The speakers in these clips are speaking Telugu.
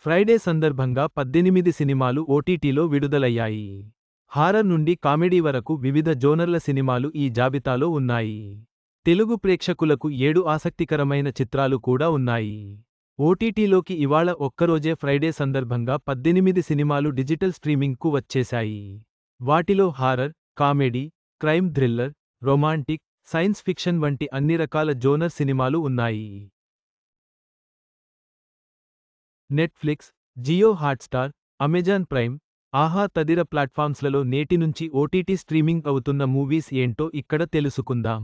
ఫ్రైడే సందర్భంగా 18 సినిమాలు ఓటీటీలో విడుదలయ్యాయి. హారర్ నుండి కామెడీ వరకు వివిధ జోనర్ల సినిమాలు ఈ జాబితాలో ఉన్నాయి. తెలుగు ప్రేక్షకులకు 7 ఆసక్తికరమైన చిత్రాలు కూడా ఉన్నాయి. ఓటీటీలోకి ఇవాళ ఒక్కరోజే ఫ్రైడే సందర్భంగా 18 సినిమాలు డిజిటల్ స్ట్రీమింగ్కు వచ్చేశాయి. వాటిలో horror, comedy, crime thriller, romantic, science fiction వంటి అన్ని రకాల జోనర్ సినిమాలు ఉన్నాయి. Netflix, Jio Hotstar, Amazon Prime, Aha తదితర ప్లాట్ఫామ్స్లలో నేటి నుంచి ఓటీటీ స్ట్రీమింగ్ అవుతున్న మూవీస్ ఏంటో ఇక్కడ తెలుసుకుందాం.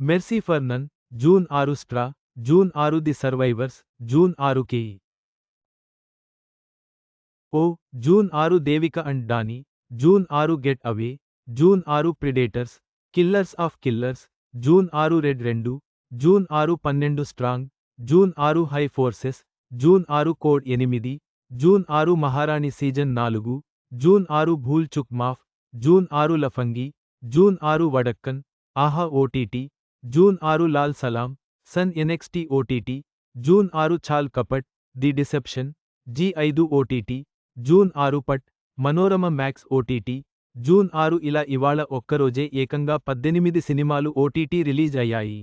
Mercy for none, June 6 straw, June 6 the survivors, June 6 కి ఓ, June 6 Devika and Danny, June 6 get away, June 6 predators, killers of killers, June 6 red 2, June 6 12 strong, June 6 high forces, June 6 code 8, June 6 Maharani season 4, June 6 Bhool Chuk Maaf, June 6 లఫంగి, June 6 Vadakkan, Aha OTT, June 6 Lal Salaam, Sun NXT OTT, June 6 Chhal Kapat, the deception, Zee5 OTT, June 6 పట్, మనోరమ మ్యాక్స్ ఓటీటీ, జూన్ 6 ఇలా ఇవాళ ఒక్కరోజే ఏకంగా 18 సినిమాలు ఓటీటీ రిలీజ్ అయ్యాయి.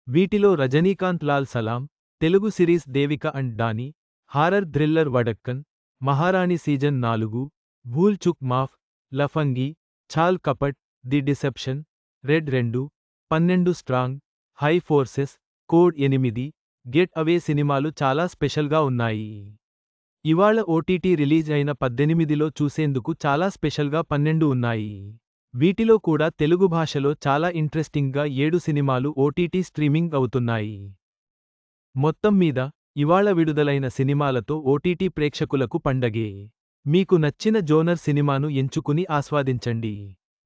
వీటిలో Rajinikanth Lal Salaam, Telugu series Devika and Danny, horror thriller Vadakkan, Maharani season 4, Bhool Chuk Maaf, Lafangi, Chhal Kapat, the deception, red 2, 12 strong, high forces, code 8, get away సినిమాలు చాలా స్పెషల్గా ఉన్నాయి. ఇవాళ ఓటీటీ రిలీజ్ అయిన 18లో చూసేందుకు చాలా స్పెషల్గా 12 ఉన్నాయి. వీటిలో కూడా తెలుగు భాషలో చాలా ఇంట్రెస్టింగ్గా 7 సినిమాలు ఓటీటీ స్ట్రీమింగ్ అవుతున్నాయి. మొత్తం మీద ఇవాళ విడుదలైన సినిమాలతో ఓటీటీ ప్రేక్షకులకు పండగే. మీకు నచ్చిన జోనర్ సినిమాను ఎంచుకుని ఆస్వాదించండి.